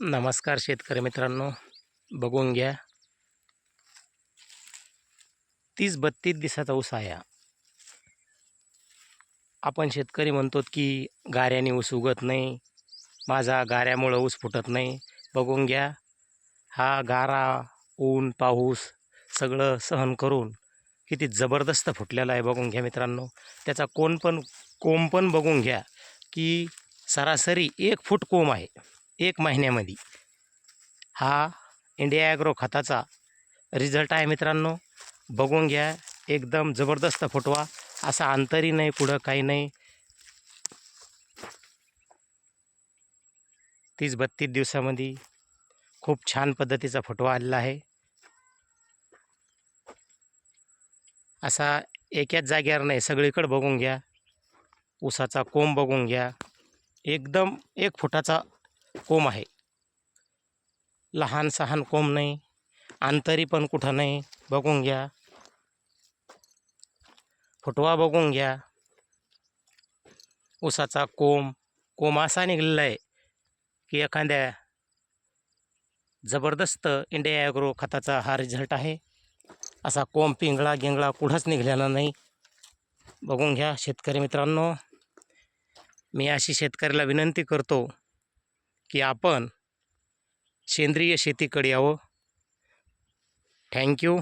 नमस्कार शेतकरी मित्रांनो, बघून घ्या 30-32 दिवसाचा ऊस आहे हा. आपण शेतकरी म्हणतो की गाऱ्याने ऊस उगत नाही, माझा गाऱ्यामुळं ऊस फुटत नाही. बघून घ्या, हा गारा, ऊन, पाऊस सगळं सहन करून किती जबरदस्त फुटलेला आहे. बघून घ्या मित्रांनो, त्याचा कोंब पण बघून घ्या की सरासरी 1 फूट कोंब आहे 1 महिन्यामध्ये. हा इंडिया ॲग्रो खताचा रिझल्ट आहे मित्रांनो. बघून घ्या, एकदम जबरदस्त फुटवा, असा अंतरही नाही, पुढं काही नाही. 30-32 दिवसामध्ये खूप छान पद्धतीचा फुटवा आलेला आहे. असा एकाच जागेवर नाही, सगळीकडे बघून घ्या. ऊसाचा कोंब बघून घ्या, एकदम 1 फुटाचा कोंब आहे. लहान सहान कोंब नाही, अंतरी पण कुठं नाही. बघून घ्या, फुटवा बघून घ्या. ऊसाचा कोंब असा निघालेला आहे की एखाद्या जबरदस्त इंडिया ॲग्रो खताचा हा रिझल्ट आहे. असा कोंब पिंगळा गिंगळा कुठंच निघालेला नाही. बघून घ्या शेतकरी मित्रांनो, मी अशी शेतकऱ्याला विनंती करतो की आपण सेंद्रिय शेतीकडे यावं. थँक्यू.